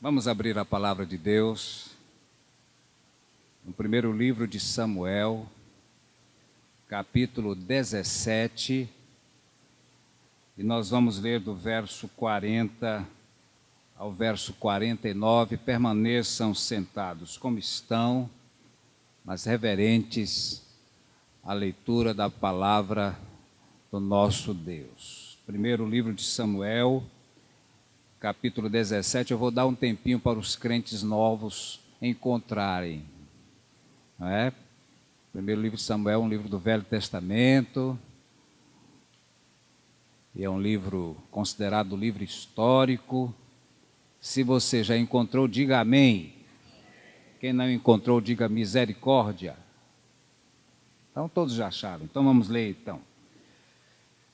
Vamos abrir a palavra de Deus no primeiro livro de Samuel, capítulo 17, e nós vamos ler do verso 40 ao verso 49. Permaneçam sentados como estão, mas reverentes à leitura da palavra do nosso Deus. Primeiro livro de Samuel, capítulo 17, eu vou dar um tempinho para os crentes novos encontrarem. Não é? Primeiro livro de Samuel é um livro do Velho Testamento, e é um livro considerado livro histórico. Se você já encontrou, diga amém. Quem não encontrou, diga misericórdia. Então todos já acharam, então vamos ler então.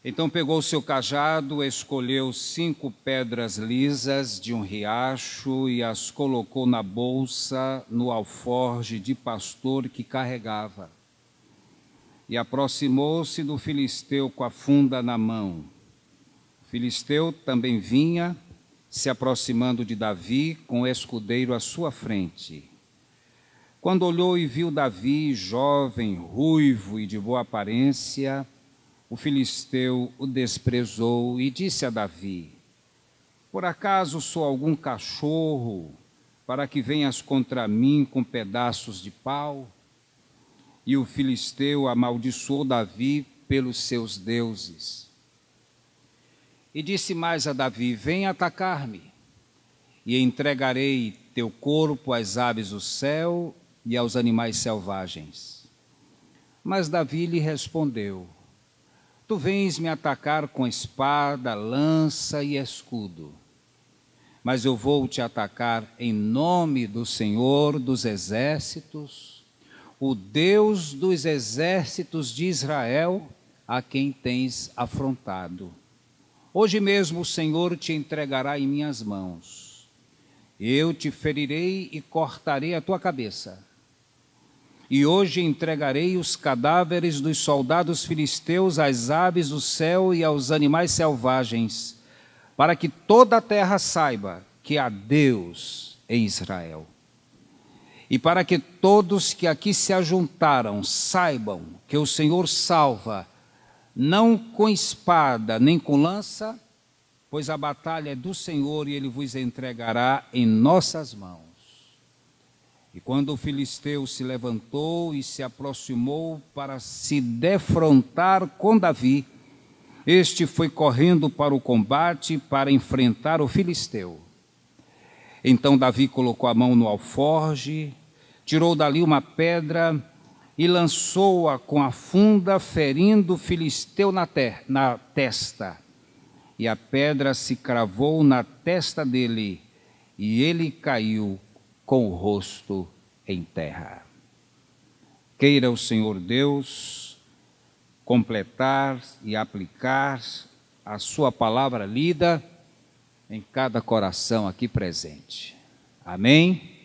Então pegou o seu cajado, escolheu 5 pedras lisas de um riacho e as colocou na bolsa, no alforje de pastor que carregava. E aproximou-se do filisteu com a funda na mão. O filisteu também vinha, se aproximando de Davi, com o escudeiro à sua frente. Quando olhou e viu Davi, jovem, ruivo e de boa aparência, o filisteu o desprezou e disse a Davi: por acaso sou algum cachorro para que venhas contra mim com pedaços de pau? E o filisteu amaldiçoou Davi pelos seus deuses. E disse mais a Davi: vem atacar-me, e entregarei teu corpo às aves do céu e aos animais selvagens. Mas Davi lhe respondeu: tu vens me atacar com espada, lança e escudo, mas eu vou te atacar em nome do Senhor dos exércitos, o Deus dos exércitos de Israel, a quem tens afrontado. Hoje mesmo o Senhor te entregará em minhas mãos. Eu te ferirei e cortarei a tua cabeça. E hoje entregarei os cadáveres dos soldados filisteus às aves do céu e aos animais selvagens, para que toda a terra saiba que há Deus em Israel. E para que todos que aqui se ajuntaram saibam que o Senhor salva, não com espada nem com lança, pois a batalha é do Senhor e Ele vos entregará em nossas mãos. E quando o filisteu se levantou e se aproximou para se defrontar com Davi, este foi correndo para o combate para enfrentar o filisteu. Então Davi colocou a mão no alforje, tirou dali uma pedra e lançou-a com a funda, ferindo o filisteu na testa. E a pedra se cravou na testa dele, e ele caiu com o rosto em terra. Queira o Senhor Deus completar e aplicar a sua palavra lida em cada coração aqui presente. Amém?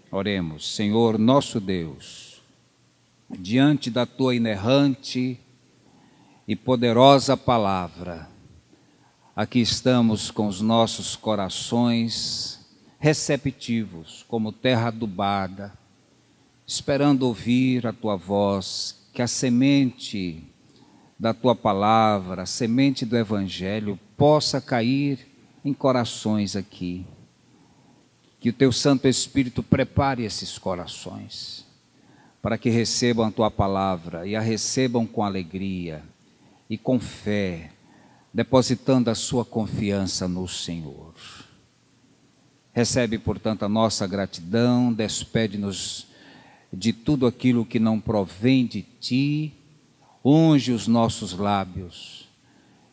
Oremos. Senhor nosso Deus, diante da tua inerrante e poderosa palavra, aqui estamos com os nossos corações receptivos, como terra adubada, esperando ouvir a tua voz, que a semente da tua palavra, a semente do evangelho possa cair em corações aqui. Que o teu Santo Espírito prepare esses corações, para que recebam a tua palavra e a recebam com alegria e com fé, depositando a sua confiança no Senhor. Recebe, portanto, a nossa gratidão, despede-nos de tudo aquilo que não provém de ti, unge os nossos lábios,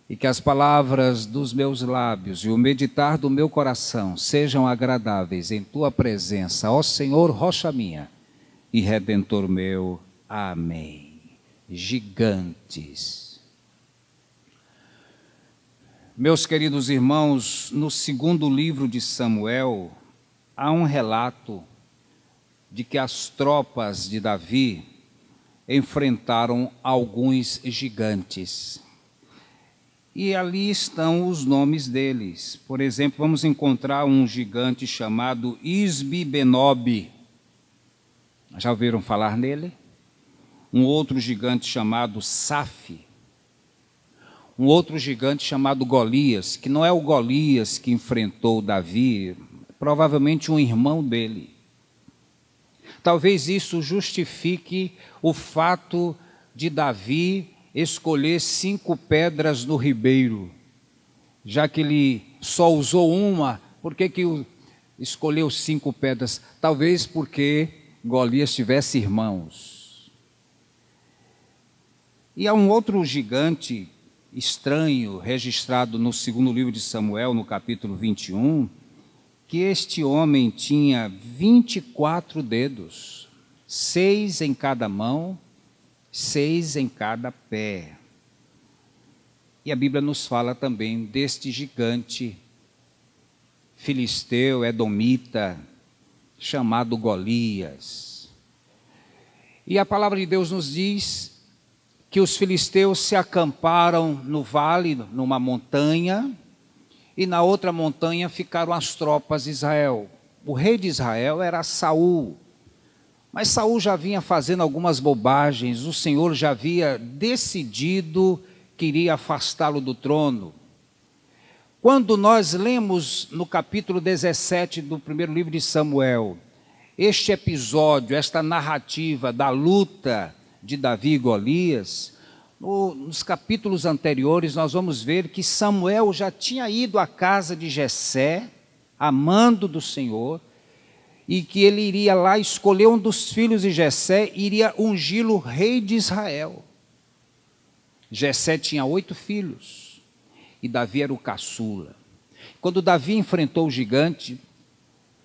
e que as palavras dos meus lábios e o meditar do meu coração sejam agradáveis em tua presença, ó Senhor, rocha minha e Redentor meu. Amém. Gigantes. Meus queridos irmãos, no segundo livro de Samuel, há um relato de que as tropas de Davi, enfrentaram alguns gigantes. E ali estão os nomes deles. Por exemplo, vamos encontrar um gigante chamado Isbi-Benob. Já ouviram falar nele? Um outro gigante chamado Saf. Um outro gigante chamado Golias, que não é o Golias que enfrentou Davi, provavelmente um irmão dele. Talvez isso justifique o fato de Davi escolher 5 pedras no ribeiro. Já que ele só usou uma, por que escolheu 5 pedras? Talvez porque Golias tivesse irmãos. E há um outro gigante estranho, registrado no 2º livro de Samuel, no capítulo 21, que este homem tinha 24 dedos, 6 em cada mão, 6 em cada pé. E a Bíblia nos fala também deste gigante filisteu, edomita, chamado Golias. E a palavra de Deus nos diz que os filisteus se acamparam no vale, numa montanha, e na outra montanha ficaram as tropas de Israel. O rei de Israel era Saul, mas Saul já vinha fazendo algumas bobagens, o Senhor já havia decidido que iria afastá-lo do trono. Quando nós lemos no capítulo 17 do 1º livro de Samuel, este episódio, esta narrativa da luta de Davi e Golias, nos capítulos anteriores nós vamos ver que Samuel já tinha ido à casa de Jessé, amando do Senhor, e que ele iria lá escolher um dos filhos de Jessé e iria ungí-lo rei de Israel. Jessé tinha 8 filhos e Davi era o caçula. Quando Davi enfrentou o gigante,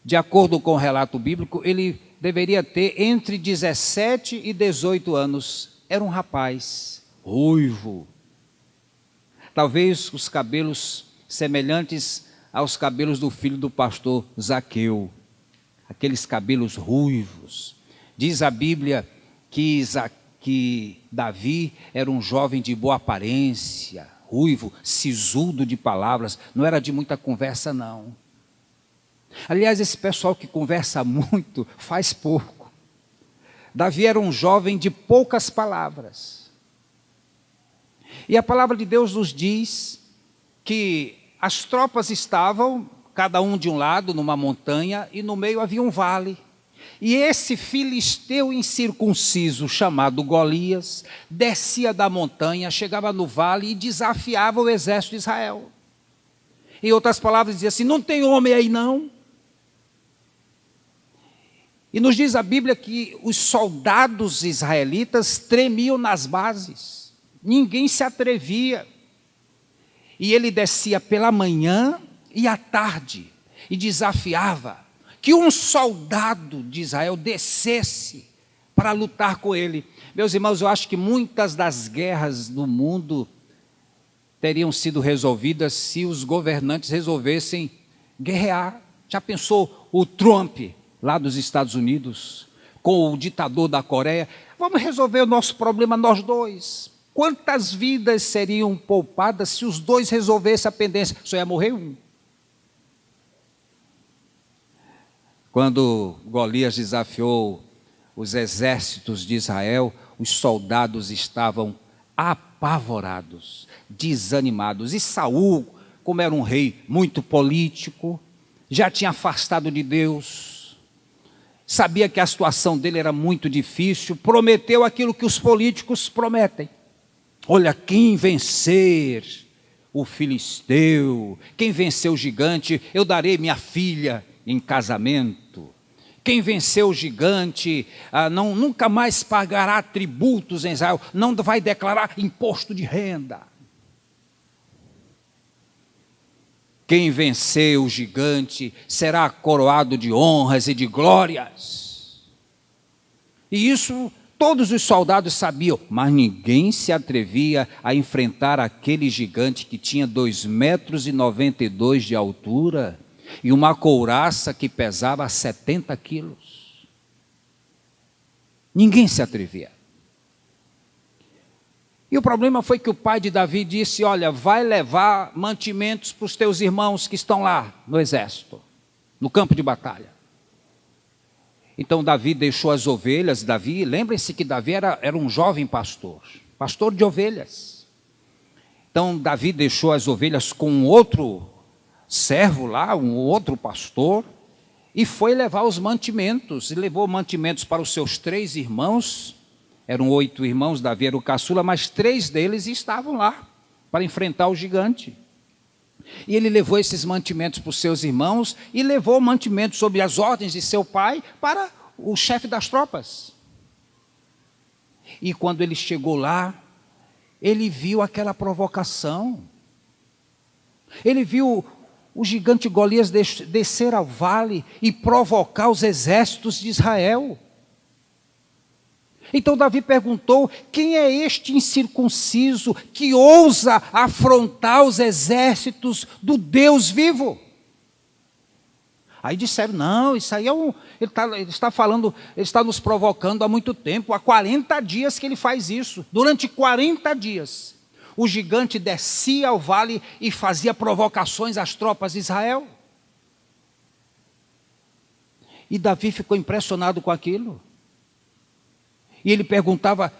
de acordo com o relato bíblico, ele deveria ter entre 17 e 18 anos. Era um rapaz ruivo, talvez os cabelos semelhantes aos cabelos do filho do pastor Zaqueu, aqueles cabelos ruivos. Diz a Bíblia que Davi era um jovem de boa aparência, ruivo, sisudo de palavras, não era de muita conversa não. Aliás, esse pessoal que conversa muito, faz pouco. Davi era um jovem de poucas palavras. E a palavra de Deus nos diz que as tropas estavam, cada um de um lado, numa montanha, e no meio havia um vale. E esse filisteu incircunciso, chamado Golias, descia da montanha, chegava no vale e desafiava o exército de Israel. Em outras palavras, dizia assim: não tem homem aí não. E nos diz a Bíblia que os soldados israelitas tremiam nas bases, ninguém se atrevia. E ele descia pela manhã e à tarde e desafiava que um soldado de Israel descesse para lutar com ele. Meus irmãos, eu acho que muitas das guerras do mundo teriam sido resolvidas se os governantes resolvessem guerrear. Já pensou o Trump, lá dos Estados Unidos, com o ditador da Coreia? Vamos resolver o nosso problema nós dois. Quantas vidas seriam poupadas se os dois resolvessem a pendência? Só ia morrer um. Quando Golias desafiou os exércitos de Israel, os soldados estavam apavorados, desanimados. E Saul, como era um rei muito político, já tinha afastado de Deus, sabia que a situação dele era muito difícil, prometeu aquilo que os políticos prometem. Olha, quem vencer o filisteu, quem vencer o gigante, eu darei minha filha em casamento. Quem venceu o gigante nunca mais pagará tributos em Israel, não vai declarar imposto de renda. Quem vencer o gigante será coroado de honras e de glórias. E isso todos os soldados sabiam, mas ninguém se atrevia a enfrentar aquele gigante que tinha 2,92 metros de altura e uma couraça que pesava 70 quilos. Ninguém se atrevia. E o problema foi que o pai de Davi disse: olha, vai levar mantimentos para os teus irmãos que estão lá no exército, no campo de batalha. Então Davi deixou as ovelhas. Davi, lembrem-se que Davi era um jovem pastor de ovelhas. Então Davi deixou as ovelhas com um outro servo lá, um outro pastor, e foi levar os mantimentos. E levou mantimentos para os seus 3 irmãos. Eram 8 irmãos, Davi era o caçula, mas 3 deles estavam lá para enfrentar o gigante. E ele levou esses mantimentos para os seus irmãos e levou mantimentos sob as ordens de seu pai para o chefe das tropas. E quando ele chegou lá, ele viu aquela provocação. Ele viu o gigante Golias descer ao vale e provocar os exércitos de Israel. Então Davi perguntou: quem é este incircunciso que ousa afrontar os exércitos do Deus vivo? Aí disseram: não, isso aí ele está falando, ele está nos provocando há muito tempo, há 40 dias que ele faz isso. Durante 40 dias, o gigante descia ao vale e fazia provocações às tropas de Israel. E Davi ficou impressionado com aquilo. E ele perguntava: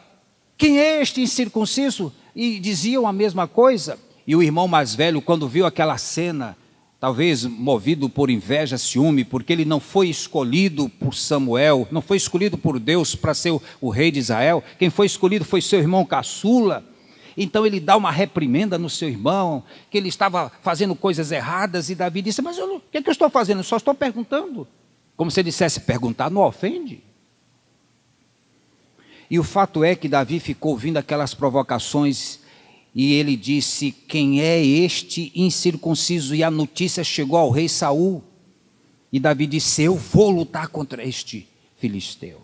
quem é este incircunciso? E diziam a mesma coisa. E o irmão mais velho, quando viu aquela cena, talvez movido por inveja, ciúme, porque ele não foi escolhido por Samuel, não foi escolhido por Deus para ser o rei de Israel, quem foi escolhido foi seu irmão caçula. Então ele dá uma reprimenda no seu irmão, que ele estava fazendo coisas erradas, e Davi disse: mas o que é que eu estou fazendo? Eu só estou perguntando. Como se ele dissesse: perguntar não ofende. E o fato é que Davi ficou ouvindo aquelas provocações e ele disse: quem é este incircunciso? E a notícia chegou ao rei Saul. E Davi disse: eu vou lutar contra este filisteu.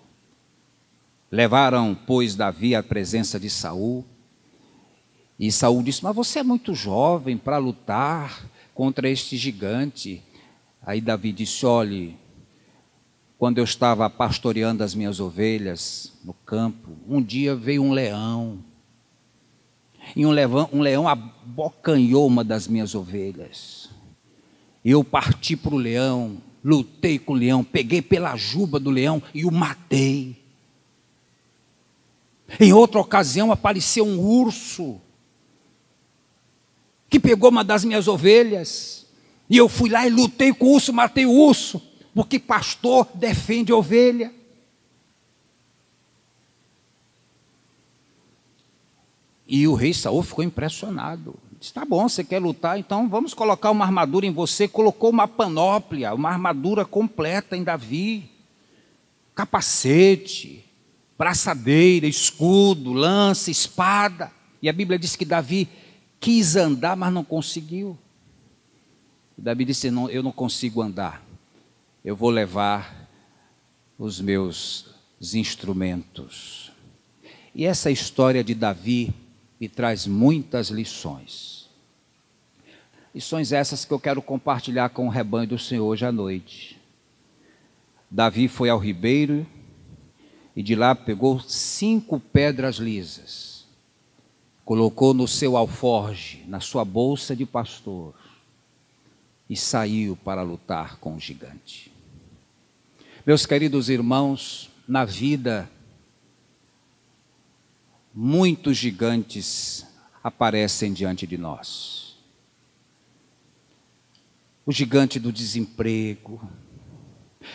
Levaram, pois, Davi à presença de Saul. E Saul disse: mas você é muito jovem para lutar contra este gigante. Aí Davi disse: olhe, quando eu estava pastoreando as minhas ovelhas no campo, um dia veio um leão. E um leão abocanhou uma das minhas ovelhas. Eu parti para o leão, lutei com o leão, peguei pela juba do leão e o matei. Em outra ocasião apareceu um urso que pegou uma das minhas ovelhas. E eu fui lá e lutei com o urso, matei o urso. Porque pastor defende ovelha. E o rei Saul ficou impressionado. Disse: tá bom, você quer lutar? Então vamos colocar uma armadura em você. Colocou uma panóplia, uma armadura completa em Davi. Capacete, braçadeira, escudo, lança, espada. E a Bíblia diz que Davi quis andar, mas não conseguiu. Davi disse: não, eu não consigo andar. Eu vou levar os meus instrumentos. E essa história de Davi me traz muitas lições. Lições essas que eu quero compartilhar com o rebanho do Senhor hoje à noite. Davi foi ao ribeiro e de lá pegou 5 pedras lisas. Colocou no seu alforje, na sua bolsa de pastor, e saiu para lutar com o gigante. Meus queridos irmãos, na vida, muitos gigantes aparecem diante de nós. O gigante do desemprego,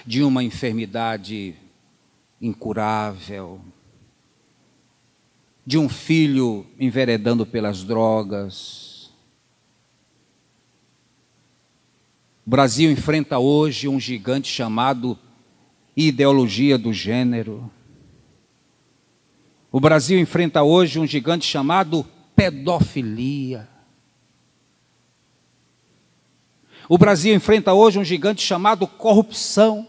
de uma enfermidade incurável, de um filho enveredando pelas drogas. O Brasil enfrenta hoje um gigante chamado ideologia do gênero. O Brasil enfrenta hoje um gigante chamado pedofilia. O Brasil enfrenta hoje um gigante chamado corrupção.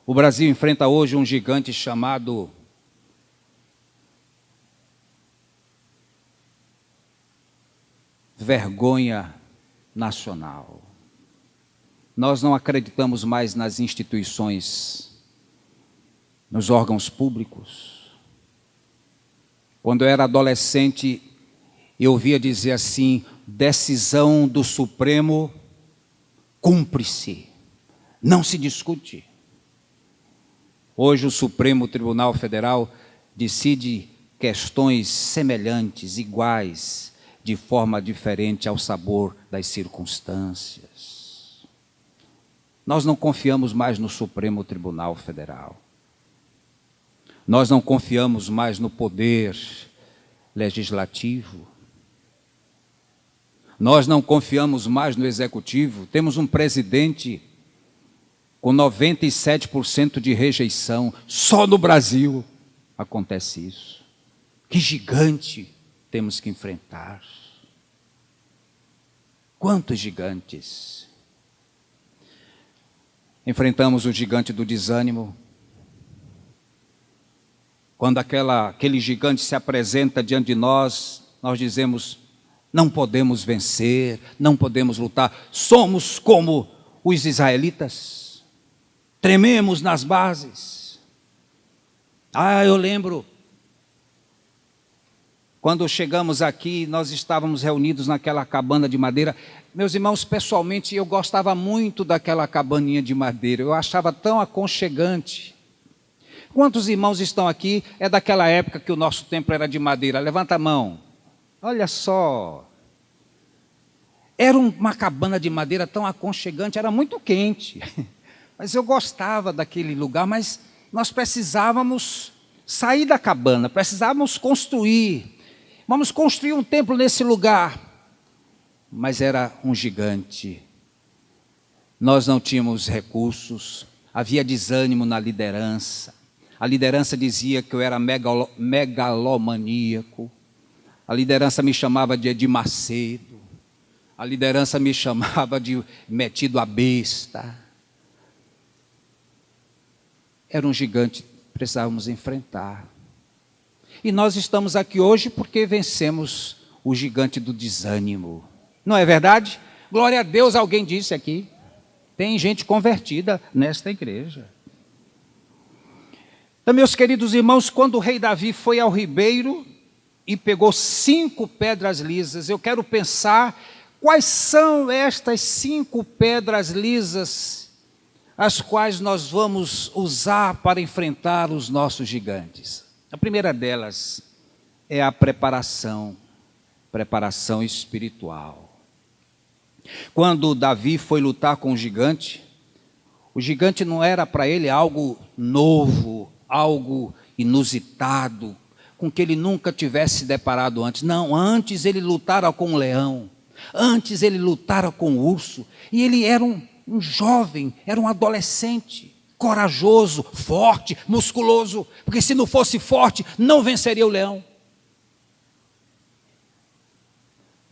O Brasil enfrenta hoje um gigante chamado vergonha nacional. Nós não acreditamos mais nas instituições, nos órgãos públicos. Quando eu era adolescente, eu ouvia dizer assim: decisão do Supremo cumpre-se, não se discute. Hoje o Supremo Tribunal Federal decide questões semelhantes, iguais, de forma diferente ao sabor das circunstâncias. Nós não confiamos mais no Supremo Tribunal Federal. Nós não confiamos mais no poder legislativo. Nós não confiamos mais no executivo. Temos um presidente com 97% de rejeição. Só no Brasil acontece isso. Que gigante temos que enfrentar. Quantos gigantes? Enfrentamos o gigante do desânimo. Quando aquele gigante se apresenta diante de nós, nós dizemos: não podemos vencer, não podemos lutar. Somos como os israelitas, trememos nas bases. Eu lembro, quando chegamos aqui, nós estávamos reunidos naquela cabana de madeira. Meus irmãos, pessoalmente, eu gostava muito daquela cabaninha de madeira, eu achava tão aconchegante. Quantos irmãos estão aqui, é daquela época que o nosso templo era de madeira? Levanta a mão. Olha só. Era uma cabana de madeira tão aconchegante, era muito quente. Mas eu gostava daquele lugar, mas nós precisávamos sair da cabana, precisávamos construir. Vamos construir um templo nesse lugar. Mas era um gigante. Nós não tínhamos recursos, havia desânimo na liderança. A liderança dizia que eu era megalomaníaco. A liderança me chamava de Edir Macedo. A liderança me chamava de metido a besta. Era um gigante que precisávamos enfrentar. E nós estamos aqui hoje porque vencemos o gigante do desânimo. Não é verdade? Glória a Deus, alguém disse aqui. Tem gente convertida nesta igreja. Então, meus queridos irmãos, quando o rei Davi foi ao ribeiro e pegou 5 pedras lisas, eu quero pensar quais são estas 5 pedras lisas as quais nós vamos usar para enfrentar os nossos gigantes. A primeira delas é a preparação espiritual. Quando Davi foi lutar com o gigante não era para ele algo novo, algo inusitado, com que ele nunca tivesse deparado antes. Não, antes ele lutara com um leão, antes ele lutara com um urso, e ele era um jovem, era um adolescente, corajoso, forte, musculoso, porque se não fosse forte, não venceria o leão.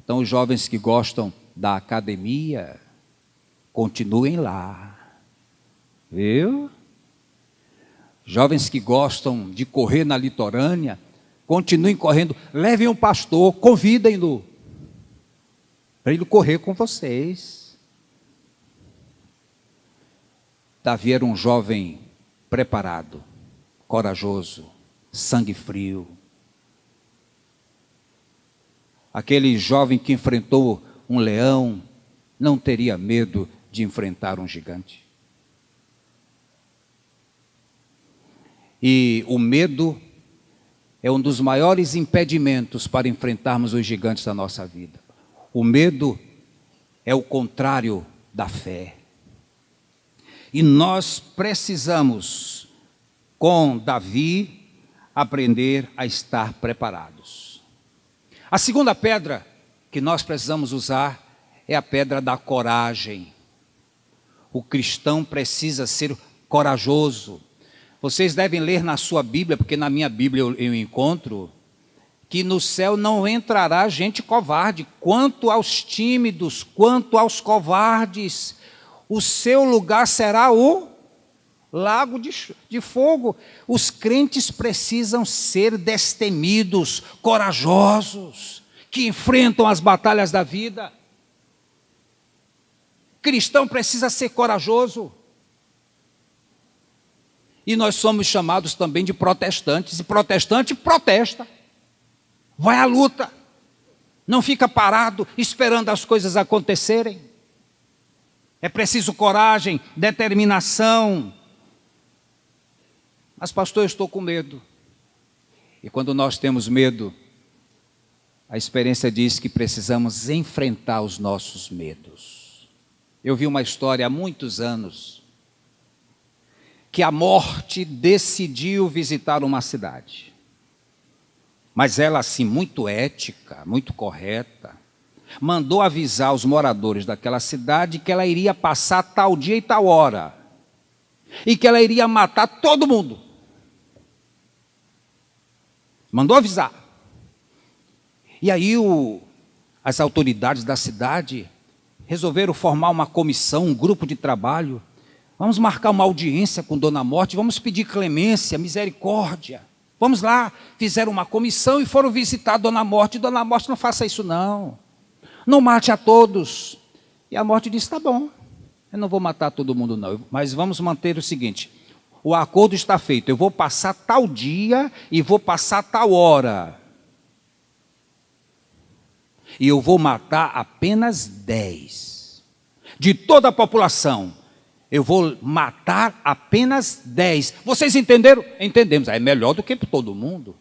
Então os jovens que gostam da academia, continuem lá, viu? Jovens que gostam de correr na litorânea, continuem correndo, levem um pastor, convidem-no, para ele correr com vocês. Davi era um jovem preparado, corajoso, sangue frio. Aquele jovem que enfrentou um leão não teria medo de enfrentar um gigante. E o medo é um dos maiores impedimentos para enfrentarmos os gigantes da nossa vida. O medo é o contrário da fé. E nós precisamos, com Davi, aprender a estar preparados. A segunda pedra que nós precisamos usar é a pedra da coragem. O cristão precisa ser corajoso. Vocês devem ler na sua Bíblia, porque na minha Bíblia eu encontro, que no céu não entrará gente covarde. Quanto aos tímidos, quanto aos covardes, o seu lugar será o lago de fogo. Os crentes precisam ser destemidos, corajosos, que enfrentam as batalhas da vida. Cristão precisa ser corajoso. E nós somos chamados também de protestantes, e protestante protesta. Vai à luta. Não fica parado esperando as coisas acontecerem. É preciso coragem, determinação. Mas, pastor, eu estou com medo. E quando nós temos medo, a experiência diz que precisamos enfrentar os nossos medos. Eu vi uma história há muitos anos, que a morte decidiu visitar uma cidade. Mas ela, assim, muito ética, muito correta, mandou avisar os moradores daquela cidade que ela iria passar tal dia e tal hora. E que ela iria matar todo mundo. Mandou avisar. E aí as autoridades da cidade resolveram formar uma comissão, um grupo de trabalho. Vamos marcar uma audiência com Dona Morte, vamos pedir clemência, misericórdia. Vamos lá. Fizeram uma comissão e foram visitar a Dona Morte. Dona Morte, não faça isso não. Não mate a todos. E a Morte disse, tá bom, eu não vou matar todo mundo não, mas vamos manter o seguinte, o acordo está feito, eu vou passar tal dia e vou passar tal hora. E eu vou matar apenas 10. De toda a população, eu vou matar apenas 10. Vocês entenderam? Entendemos. É melhor do que todo mundo.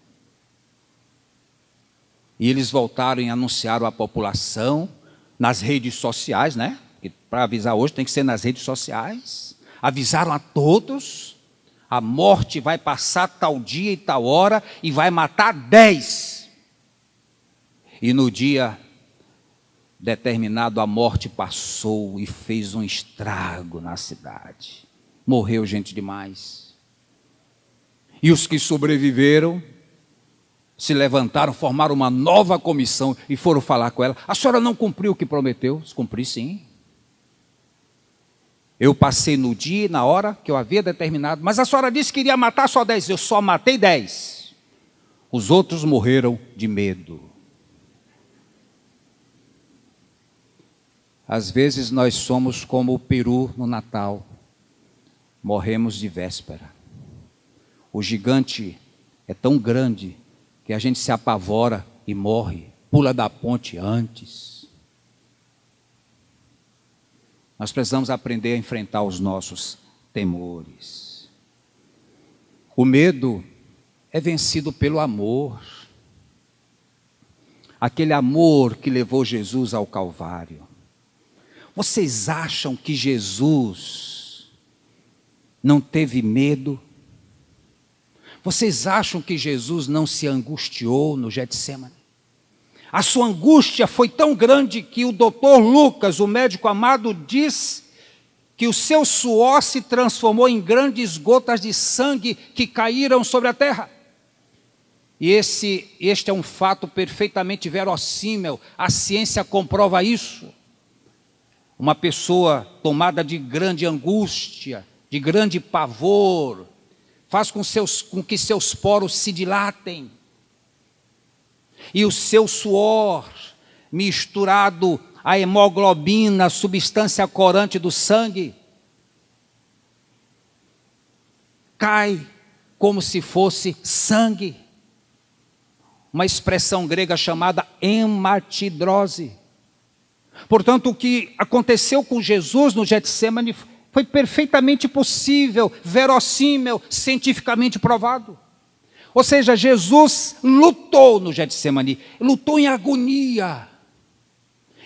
E eles voltaram e anunciaram à população nas redes sociais, né? Para avisar hoje tem que ser nas redes sociais. Avisaram a todos, a morte vai passar tal dia e tal hora e vai matar 10. E no dia determinado a morte passou e fez um estrago na cidade. Morreu gente demais. E os que sobreviveram se levantaram, formaram uma nova comissão e foram falar com ela. A senhora não cumpriu o que prometeu? Cumpri sim. Eu passei no dia e na hora que eu havia determinado, mas a senhora disse que iria matar só 10. Eu só matei 10. Os outros morreram de medo. Às vezes nós somos como o peru no Natal. Morremos de véspera. O gigante é tão grande que a gente se apavora e morre, pula da ponte antes. Nós precisamos aprender a enfrentar os nossos temores. O medo é vencido pelo amor. Aquele amor que levou Jesus ao Calvário. Vocês acham que Jesus não teve medo? Vocês acham que Jesus não se angustiou no Getsemane? A sua angústia foi tão grande que o doutor Lucas, o médico amado, diz que o seu suor se transformou em grandes gotas de sangue que caíram sobre a terra. E este é um fato perfeitamente verossímil, a ciência comprova isso. Uma pessoa tomada de grande angústia, de grande pavor, faz com que seus poros se dilatem. E o seu suor, misturado à hemoglobina, a substância corante do sangue, cai como se fosse sangue. Uma expressão grega chamada hematidrose. Portanto, o que aconteceu com Jesus no Getsemane foi perfeitamente possível, verossímil, cientificamente provado. Ou seja, Jesus lutou no Getsemane, lutou em agonia.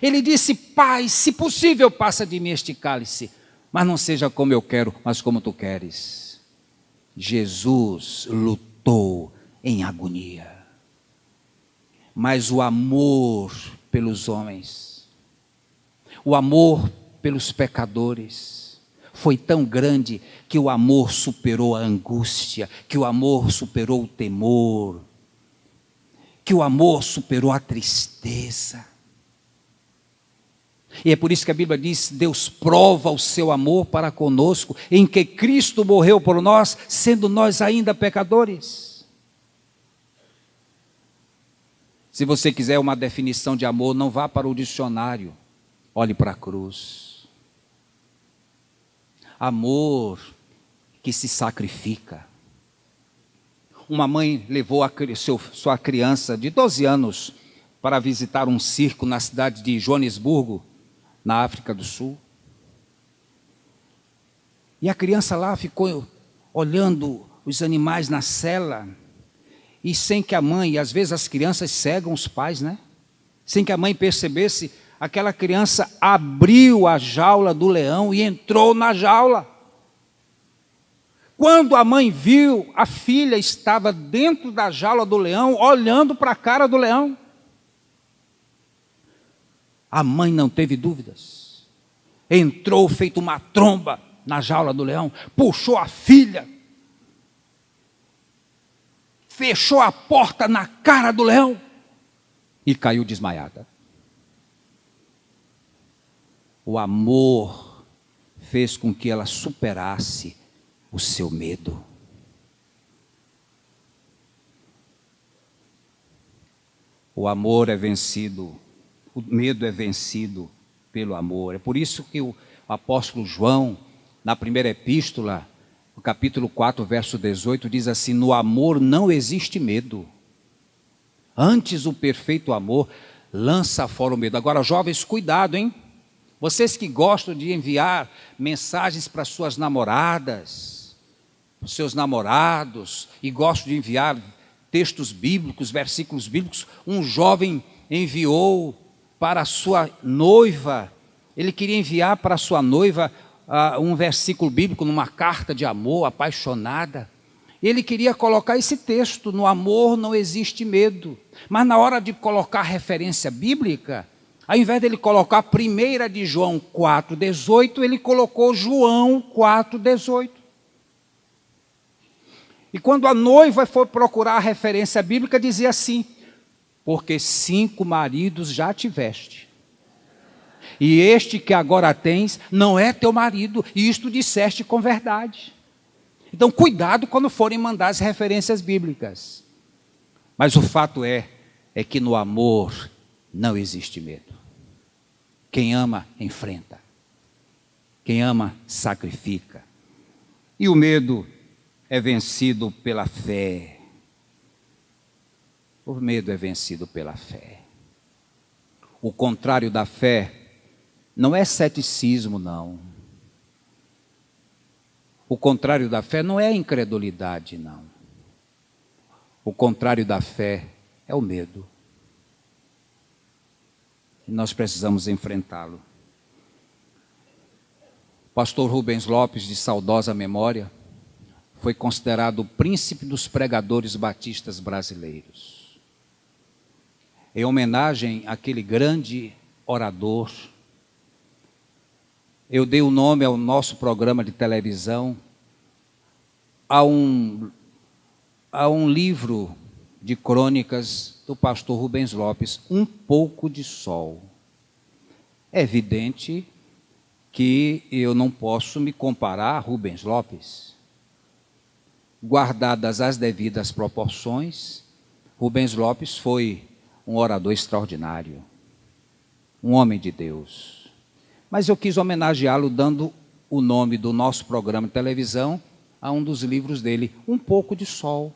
Ele disse, Pai, se possível, passa de mim este cálice, mas não seja como eu quero, mas como tu queres. Jesus lutou em agonia. Mas o amor pelos homens, o amor pelos pecadores foi tão grande que o amor superou a angústia, que o amor superou o temor, que o amor superou a tristeza. E é por isso que a Bíblia diz, Deus prova o seu amor para conosco, em que Cristo morreu por nós, sendo nós ainda pecadores. Se você quiser uma definição de amor, não vá para o dicionário. Olhe para a cruz. Amor que se sacrifica. uma mãe levou sua criança de 12 anos para visitar um circo na cidade de Joanesburgo, na África do Sul. E a criança lá ficou olhando os animais na cela, e sem que a mãe, e às vezes as crianças cegam os pais, né? Sem que a mãe percebesse, aquela criança abriu a jaula do leão e entrou na jaula. Quando a mãe viu, a filha estava dentro da jaula do leão, olhando para a cara do leão. A mãe não teve dúvidas. Entrou feito uma tromba na jaula do leão, puxou a filha, fechou a porta na cara do leão e caiu desmaiada. O amor fez com que ela superasse o seu medo. O amor é vencido, o medo é vencido pelo amor. É por isso que o apóstolo João, na primeira epístola, no capítulo 4, verso 18, diz assim: no amor não existe medo. Antes o perfeito amor lança fora o medo. Agora, jovens, cuidado, hein? Vocês que gostam de enviar mensagens para suas namoradas, para os seus namorados, e gostam de enviar textos bíblicos, versículos bíblicos, um jovem enviou para a sua noiva, ele queria enviar para a sua noiva um versículo bíblico numa carta de amor, apaixonada. Ele queria colocar esse texto: no amor não existe medo. Mas na hora de colocar referência bíblica, ao invés dele colocar 1 de João 4,18, ele colocou João 4,18. E quando a noiva foi procurar a referência bíblica, dizia assim: porque 5 maridos já tiveste, e este que agora tens não é teu marido, e isto disseste com verdade. Então, cuidado quando forem mandar as referências bíblicas. Mas o fato é que no amor não existe medo. Quem ama, enfrenta. Quem ama, sacrifica. E o medo é vencido pela fé. O medo é vencido pela fé. O contrário da fé não é ceticismo, não. O contrário da fé não é incredulidade, não. O contrário da fé é o medo. E nós precisamos enfrentá-lo. Pastor Rubens Lopes, de saudosa memória, foi considerado o príncipe dos pregadores batistas brasileiros. Em homenagem àquele grande orador, eu dei o nome ao nosso programa de televisão a um livro de crônicas do pastor Rubens Lopes, Um Pouco de Sol. É evidente que eu não posso me comparar a Rubens Lopes. Guardadas as devidas proporções, Rubens Lopes foi um orador extraordinário, um homem de Deus. Mas eu quis homenageá-lo dando o nome do nosso programa de televisão a um dos livros dele, Um Pouco de Sol.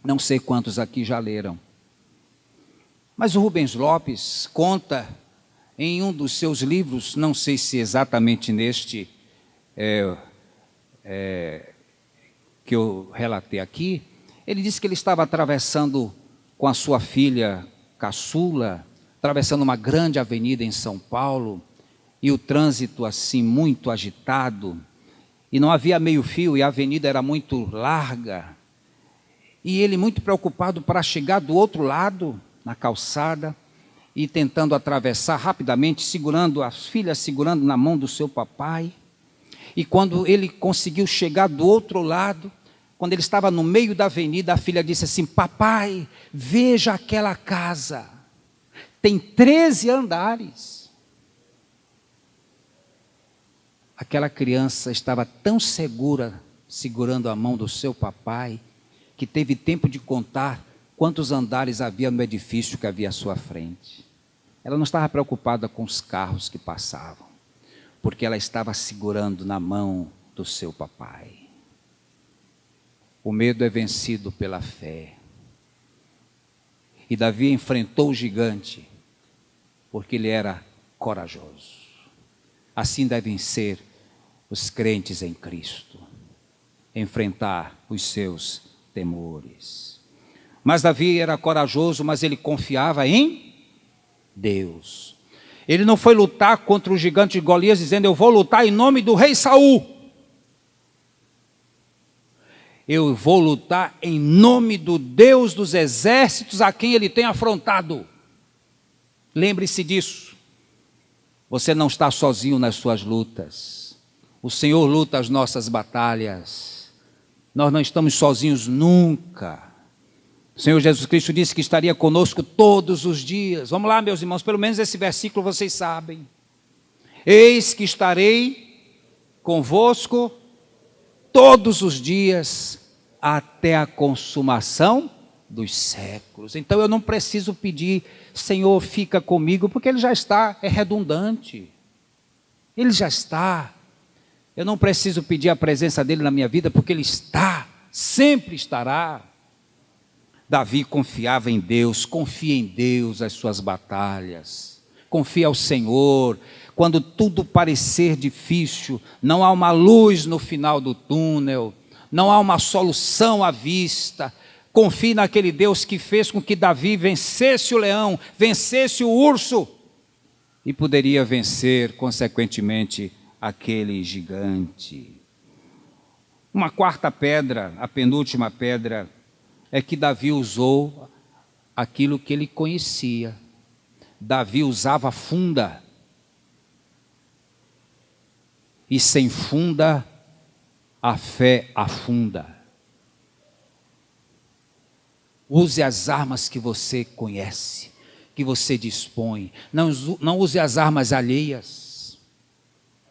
Não sei quantos aqui já leram. Mas o Rubens Lopes conta em um dos seus livros, não sei se exatamente neste que eu relatei aqui, ele disse que ele estava atravessando com a sua filha caçula, atravessando uma grande avenida em São Paulo, e o trânsito assim muito agitado, e não havia meio-fio, e a avenida era muito larga, e ele muito preocupado para chegar do outro lado, na calçada, e tentando atravessar rapidamente, segurando as filhas, segurando na mão do seu papai. E quando ele conseguiu chegar do outro lado, quando ele estava no meio da avenida, a filha disse assim: papai, veja aquela casa, tem 13 andares. Aquela criança estava tão segura, segurando a mão do seu papai, que teve tempo de contar quantos andares havia no edifício que havia à sua frente. Ela não estava preocupada com os carros que passavam, porque ela estava segurando na mão do seu papai. O medo é vencido pela fé. E Davi enfrentou o gigante, porque ele era corajoso. Assim devem ser os crentes em Cristo, enfrentar os seus temores. Mas Davi era corajoso, mas ele confiava em Deus. Ele não foi lutar contra o gigante Golias dizendo: eu vou lutar em nome do rei Saul. Eu vou lutar em nome do Deus dos exércitos a quem ele tem afrontado. Lembre-se disso. Você não está sozinho nas suas lutas. O Senhor luta as nossas batalhas. Nós não estamos sozinhos nunca. O Senhor Jesus Cristo disse que estaria conosco todos os dias. Vamos lá, meus irmãos, pelo menos esse versículo vocês sabem. Eis que estarei convosco todos os dias até a consumação dos séculos. Então eu não preciso pedir: Senhor, fica comigo, porque Ele já está, é redundante. Ele já está. Eu não preciso pedir a presença dEle na minha vida, porque Ele está, sempre estará. Davi confiava em Deus, confia em Deus as suas batalhas, confia ao Senhor. Quando tudo parecer difícil, não há uma luz no final do túnel, não há uma solução à vista, confie naquele Deus que fez com que Davi vencesse o leão, vencesse o urso, e poderia vencer, consequentemente, aquele gigante. Uma quarta pedra, a penúltima pedra, é que Davi usou aquilo que ele conhecia. Davi usava funda. E sem funda, a fé afunda. Use as armas que você conhece, que você dispõe. Não use as armas alheias.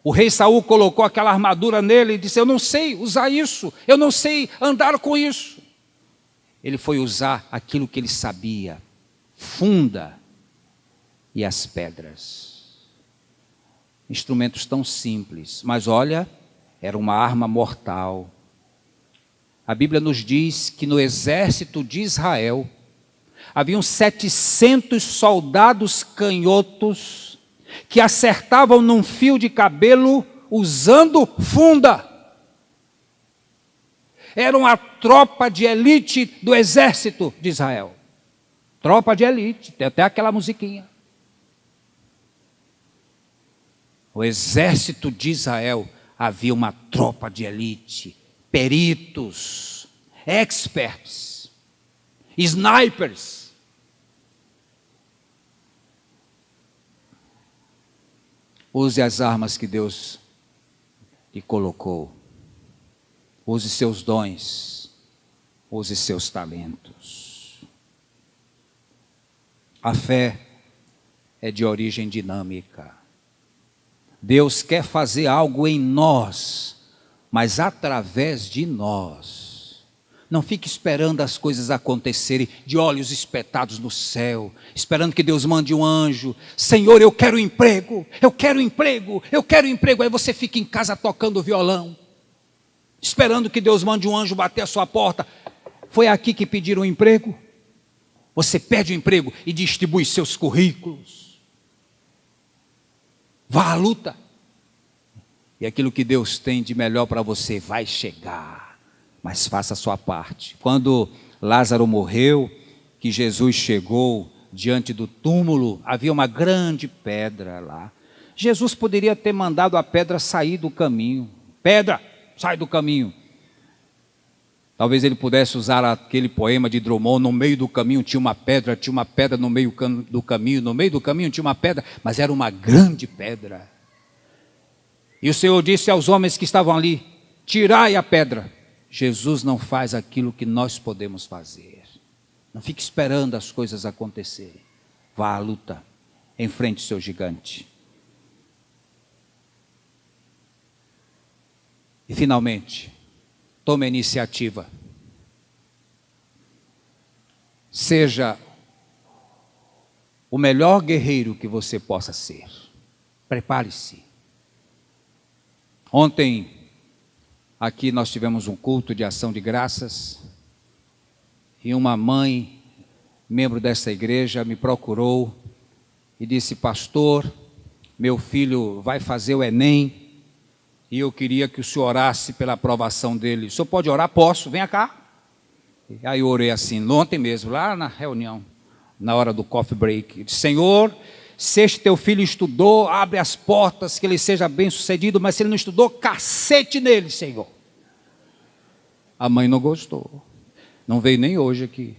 O rei Saul colocou aquela armadura nele e disse: eu não sei usar isso, eu não sei andar com isso. Ele foi usar aquilo que ele sabia, funda e as pedras. Instrumentos tão simples, mas olha, era uma arma mortal. A Bíblia nos diz que no exército de Israel haviam 700 soldados canhotos que acertavam num fio de cabelo usando funda. Eram a tropa de elite do exército de Israel. Tropa de elite, tem até aquela musiquinha. O exército de Israel havia uma tropa de elite, peritos, experts, snipers. Use as armas que Deus lhe colocou. Use seus dons, use seus talentos. A fé é de origem dinâmica. Deus quer fazer algo em nós, mas através de nós. Não fique esperando as coisas acontecerem de olhos espetados no céu, esperando que Deus mande um anjo. Senhor, eu quero emprego, eu quero emprego, eu quero emprego. Aí você fica em casa tocando violão, esperando que Deus mande um anjo bater a sua porta. Foi aqui que pediram emprego? Você pede o emprego e distribui seus currículos. Vá à luta. E aquilo que Deus tem de melhor para você vai chegar. Mas faça a sua parte. Quando Lázaro morreu, que Jesus chegou diante do túmulo, havia uma grande pedra lá. Jesus poderia ter mandado a pedra sair do caminho. Pedra, sai do caminho. Talvez ele pudesse usar aquele poema de Drummond: no meio do caminho tinha uma pedra no meio do caminho, no meio do caminho tinha uma pedra, mas era uma grande pedra. E o Senhor disse aos homens que estavam ali: tirai a pedra. Jesus não faz aquilo que nós podemos fazer. Não fique esperando as coisas acontecerem. Vá à luta, enfrente o seu gigante. E finalmente, tome a iniciativa. Seja o melhor guerreiro que você possa ser. Prepare-se. Ontem, Aqui nós tivemos um culto de ação de graças e uma mãe, membro dessa igreja, me procurou e disse: pastor, meu filho vai fazer o Enem e eu queria que o senhor orasse pela aprovação dele. O senhor pode orar? Posso, venha cá. E aí eu orei assim, ontem mesmo, lá na reunião, na hora do coffee break. Eu disse: Senhor, se este teu filho estudou, abre as portas, que ele seja bem sucedido, mas se ele não estudou, cacete nele, Senhor. A mãe não gostou, não veio nem hoje aqui.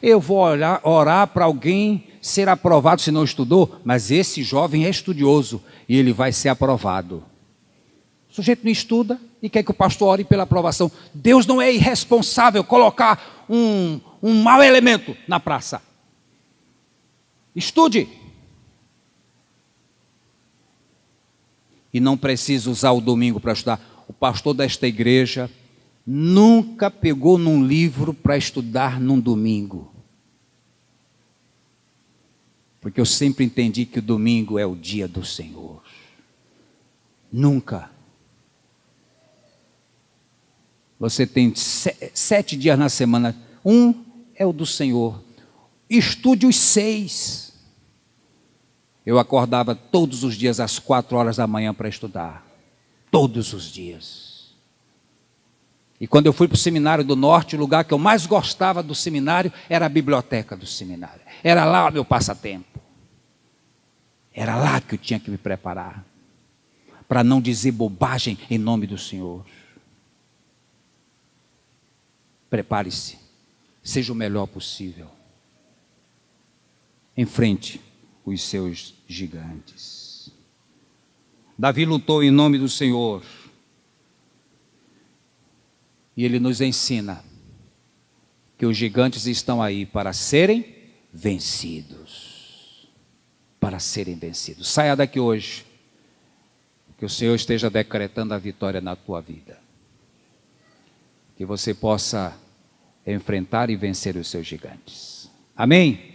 Eu vou orar para alguém ser aprovado se não estudou, mas esse jovem é estudioso e ele vai ser aprovado. O sujeito não estuda e quer que o pastor ore pela aprovação. Deus não é irresponsável colocar um mau elemento na praça. Estude. E não precisa usar o domingo para estudar. O pastor desta igreja nunca pegou num livro para estudar num domingo. Porque eu sempre entendi que o domingo é o dia do Senhor. Nunca. Você tem 7 dias na semana. Um é o do Senhor. Estude os 6. Eu acordava todos os dias às 4 horas da manhã para estudar. Todos os dias. E quando eu fui para o seminário do Norte, o lugar que eu mais gostava do seminário era a biblioteca do seminário. Era lá o meu passatempo. Era lá que eu tinha que me preparar. Para não dizer bobagem em nome do Senhor. Prepare-se. Seja o melhor possível. Enfrente os seus gigantes. Davi lutou em nome do Senhor. E ele nos ensina que os gigantes estão aí para serem vencidos. Para serem vencidos. Saia daqui hoje. Que o Senhor esteja decretando a vitória na tua vida. Que você possa enfrentar e vencer os seus gigantes. Amém?